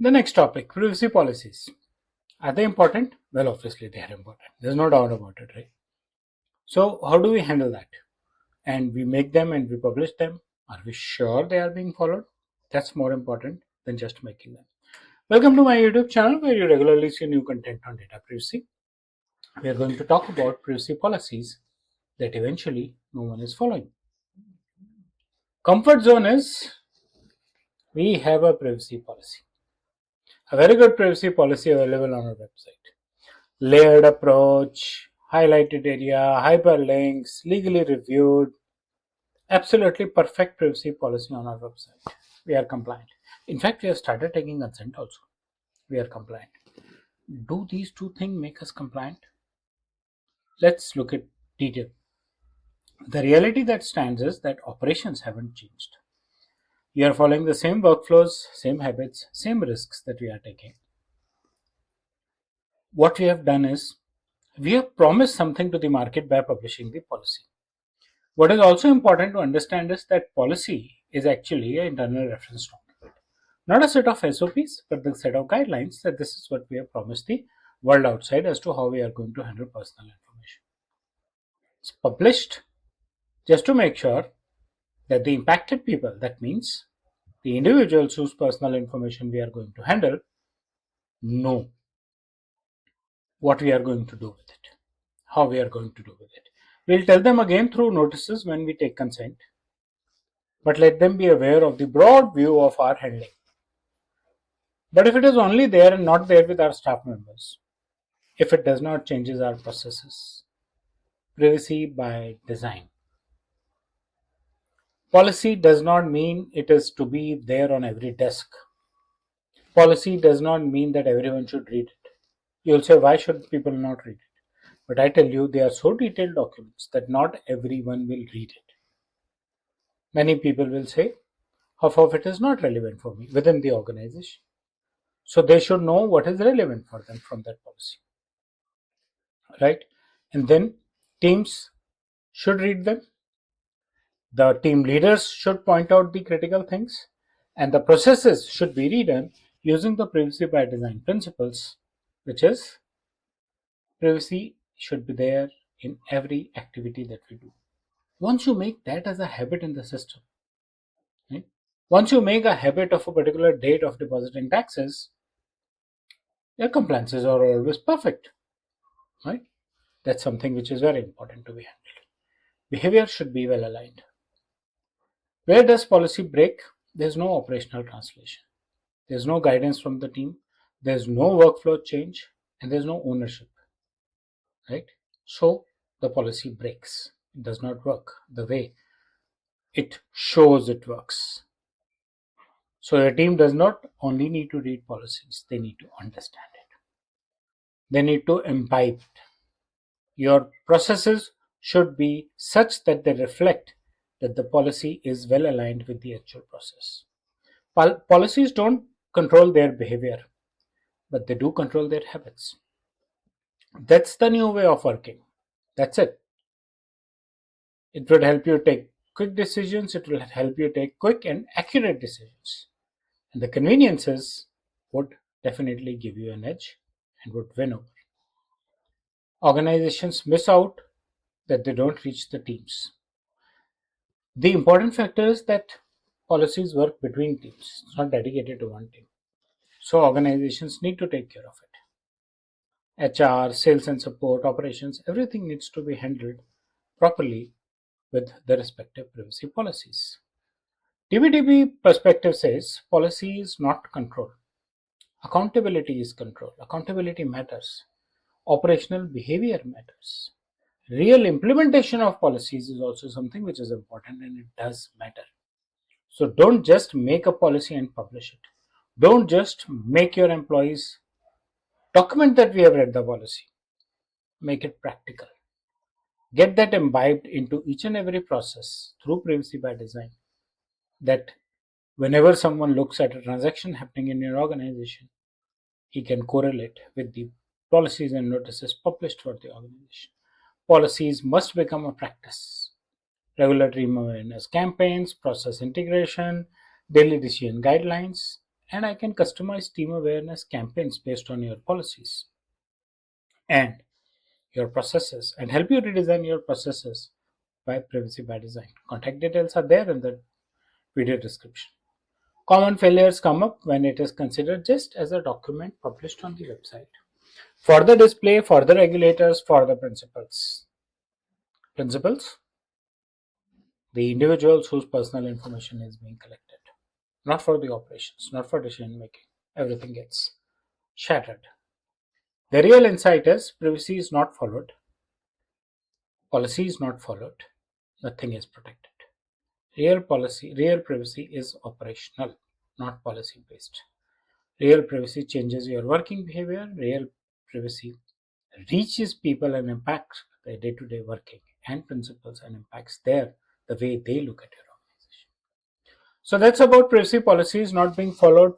The next topic, privacy policies. Are they important? Well, obviously they are important. There's no doubt about it, right? So how do we handle that? And we make them and we publish them. Are we sure they are being followed? That's more important than just making them. Welcome to my YouTube channel where you regularly see new content on data privacy. We are going to talk about privacy policies that eventually no one is following. Comfort zone is we have a privacy policy. A very good privacy policy available on our website. Layered approach, highlighted area, hyperlinks, legally reviewed, absolutely perfect privacy policy on our website. We are compliant. In fact, we have started taking consent also. We are compliant. Do these two things make us compliant? Let's look at detail. The reality that stands is that operations haven't changed. We are following the same workflows, same habits, same risks that we are taking. What we have done is we have promised something to the market by publishing the policy. What is also important to understand is that policy is actually an internal reference document, not a set of SOPs, but the set of guidelines that this is what we have promised the world outside as to how we are going to handle personal information. It's published just to make sure that the impacted people, that means the individuals whose personal information we are going to handle, know what we are going to do with it, how we are going to do with it. We'll tell them again through notices when we take consent, but let them be aware of the broad view of our handling. But if it is only there and not there with our staff members, if it does not changes our processes, privacy by design. Policy does not mean it is to be there on every desk. Policy does not mean that everyone should read it. You'll say, why should people not read it? But I tell you, they are so detailed documents that not everyone will read it. Many people will say, half of it is not relevant for me within the organization. So they should know what is relevant for them from that policy. Right? And then teams should read them. The team leaders should point out the critical things, and the processes should be redone using the privacy by design principles, which is privacy should be there in every activity that we do. Once you make that as a habit in the system, right? Once you make a habit of a particular date of depositing taxes, your compliances are always perfect, right? That's something which is very important to be handled. Behavior should be well aligned. Where does policy break? There's no operational translation. There's no guidance from the team. There's no workflow change, and there's no ownership, right? So the policy breaks. It does not work the way it shows it works. So your team does not only need to read policies, they need to understand it. They need to imbibe it. Your processes should be such that they reflect that the policy is well aligned with the actual process. Policies don't control their behavior, but they do control their habits. That's the new way of working. That's it. It would help you take quick decisions, it will help you take quick and accurate decisions. And the conveniences would definitely give you an edge and would win over. Organizations miss out that they don't reach the teams. The important factor is that policies work between teams, it's not dedicated to one team. So organizations need to take care of it. HR, sales and support, operations, everything needs to be handled properly with the respective privacy policies. DPDP perspective says policy is not control. Accountability is control. Accountability matters. Operational behavior matters. Real implementation of policies is also something which is important and it does matter. So don't just make a policy and publish it. Don't just make your employees document that we have read the policy. Make it practical. Get that imbibed into each and every process through privacy by design. That whenever someone looks at a transaction happening in your organization, he can correlate with the policies and notices published for the organization. Policies must become a practice. Regulatory awareness campaigns, process integration, daily decision guidelines, and I can customize team awareness campaigns based on your policies and your processes and help you redesign your processes by privacy by design. Contact details are there in the video description. Common failures come up when it is considered just as a document published on the website. For the display, for the regulators, for the principals. Principals, the individuals whose personal information is being collected, not for the operations, not for decision making. Everything gets shattered. The real insight is privacy is not followed, policy is not followed, nothing is protected. Real privacy is operational, not policy based. Real privacy changes your working behavior. Real privacy reaches people and impacts their day-to-day working and principles and impacts the way they look at your organization. So that's about privacy policies not being followed,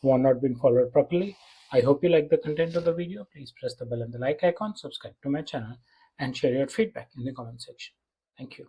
or not being followed properly. I hope you like the content of the video. Please press the bell and the like icon, subscribe to my channel, and share your feedback in the comment section. Thank you.